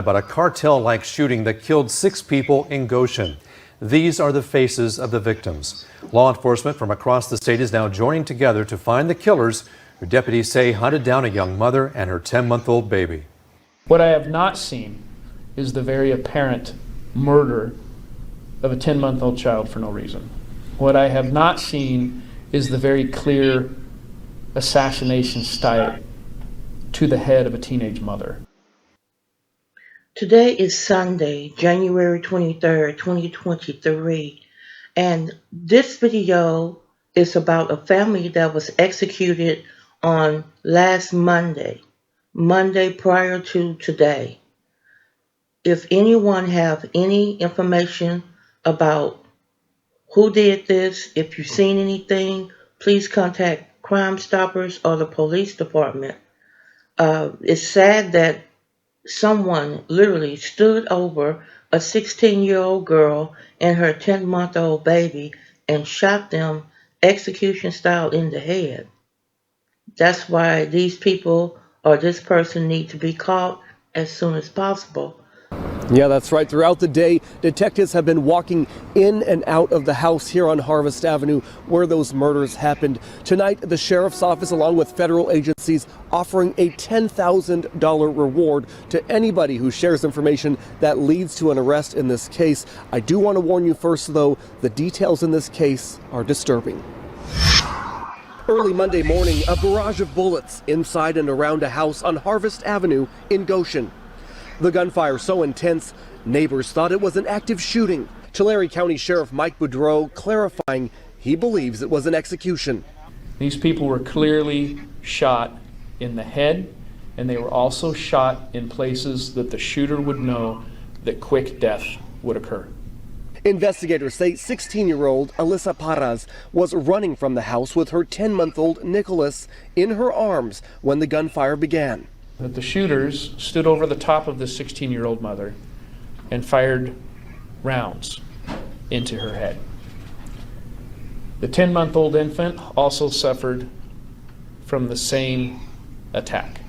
About a cartel-like shooting that killed 6 people in Goshen. These are the faces of the victims. Law enforcement from across the state is now joining together to find the killers, who deputies say hunted down a young mother and her 10-month-old baby. What I have not seen is the very apparent murder of a 10-month-old child for no reason. What I have not seen is the very clear assassination style to the head of a teenage mother. Today is Sunday, January 23rd, 2023, and this video is about a family that was executed on last Monday prior to today. If anyone have any information about who did this, if you've seen anything, please contact Crime Stoppers or the police department. It's sad that someone literally stood over a 16-year-old girl and her 10-month-old baby and shot them execution style in the head. That's why these people or this person need to be caught as soon as possible. Yeah, that's right. Throughout the day, detectives have been walking in and out of the house here on Harvest Avenue where those murders happened. Tonight, the sheriff's office, along with federal agencies, offering a $10,000 reward to anybody who shares information that leads to an arrest in this case. I do want to warn you first, though, the details in this case are disturbing. Early Monday morning, a barrage of bullets inside and around a house on Harvest Avenue in Goshen. The gunfire so intense, neighbors thought it was an active shooting. Tulare County Sheriff Mike Boudreau clarifying he believes it was an execution. These people were clearly shot in the head, and they were also shot in places that the shooter would know that quick death would occur. Investigators say 16-year-old Alyssa Parras was running from the house with her 10-month-old Nicholas in her arms when the gunfire began. That the shooters stood over the top of this 16-year-old mother and fired rounds into her head. The 10-month-old infant also suffered from the same attack.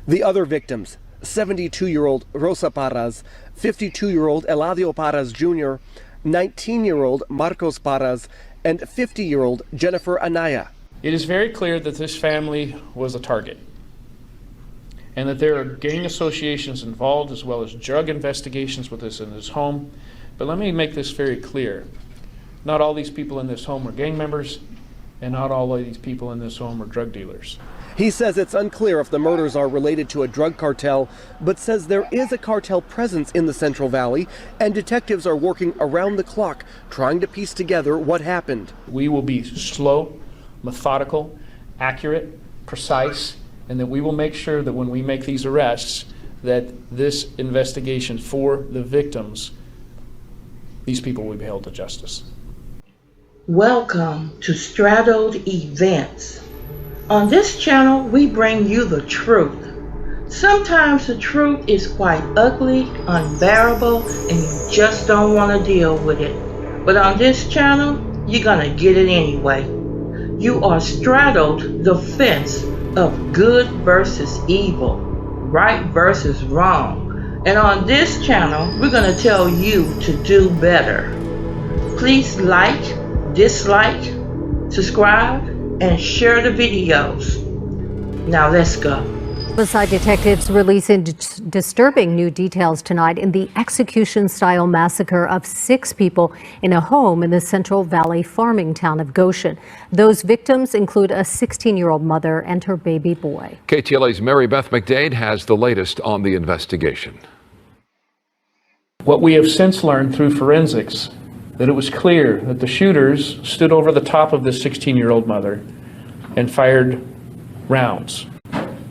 The other victims, 72-year-old Rosa Parras, 52-year-old Eladio Parras Jr., 19-year-old Marcos Parras, and 50-year-old Jennifer Anaya. It is very clear that this family was a target, and that there are gang associations involved as well as drug investigations with this in this home. But let me make this very clear. Not all these people in this home are gang members, and not all of these people in this home are drug dealers. He says it's unclear if the murders are related to a drug cartel, but says there is a cartel presence in the Central Valley, and detectives are working around the clock trying to piece together what happened. We will be slow, methodical, accurate, precise, and that we will make sure that when we make these arrests, that this investigation for the victims, these people will be held to justice. Welcome to Straddled Events. On this channel, we bring you the truth. Sometimes the truth is quite ugly, unbearable, and you just don't want to deal with it. But on this channel, you're gonna get it anyway. You are straddled the fence of good versus evil, right versus wrong. And on this channel, we're going to tell you to do better. Please like, dislike, subscribe, and share the videos. Now let's go. Homicide detectives releasing disturbing new details tonight in the execution-style massacre of 6 people in a home in the Central Valley farming town of Goshen. Those victims include a 16-year-old mother and her baby boy. KTLA's Mary Beth McDade has the latest on the investigation. What we have since learned through forensics, that it was clear that the shooters stood over the top of this 16-year-old mother and fired rounds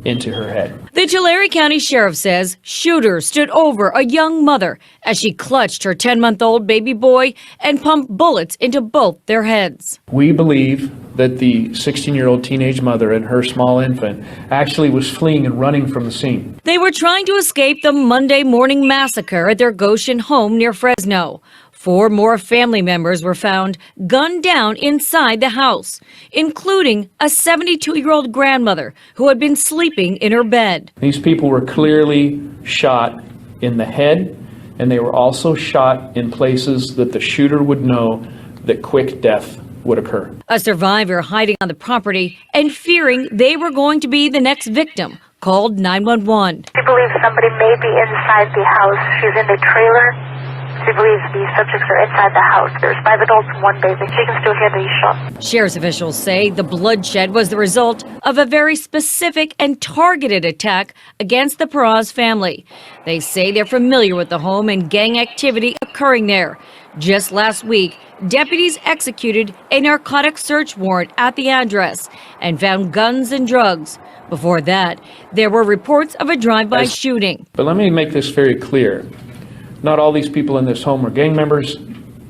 into her head. The Tulare County Sheriff says shooters stood over a young mother as she clutched her 10-month-old baby boy and pumped bullets into both their heads. We believe that the 16-year-old teenage mother and her small infant actually was fleeing and running from the scene. They were trying to escape the Monday morning massacre at their Goshen home near Fresno. 4 more family members were found gunned down inside the house, including a 72-year-old grandmother who had been sleeping in her bed. These people were clearly shot in the head, and they were also shot in places that the shooter would know that quick death would occur. A survivor hiding on the property and fearing they were going to be the next victim called 911. She believes somebody may be inside the house. She's in the trailer. She believes the subjects are inside the house. There's 5 adults and 1 baby. She can still hear these shots. Sheriff's officials say the bloodshed was the result of a very specific and targeted attack against the Peraz family. They say they're familiar with the home and gang activity occurring there. Just last week, deputies executed a narcotic search warrant at the address and found guns and drugs. Before that, there were reports of a drive-by shooting. But let me make this very clear. Not all these people in this home are gang members,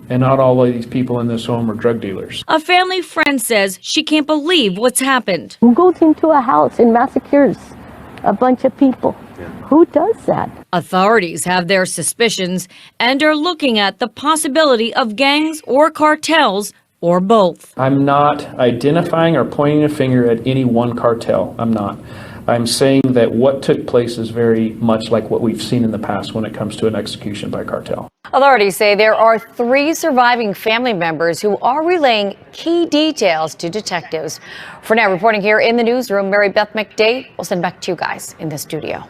and not all of these people in this home are drug dealers. A family friend says she can't believe what's happened. Who goes into a house and massacres a bunch of people? Who does that? Authorities have their suspicions and are looking at the possibility of gangs or cartels or both. I'm not identifying or pointing a finger at any one cartel. I'm not. I'm saying that what took place is very much like what we've seen in the past when it comes to an execution by cartel. Authorities say there are 3 surviving family members who are relaying key details to detectives. For now, reporting here in the newsroom, Mary Beth McDade. We'll send back to you guys in the studio.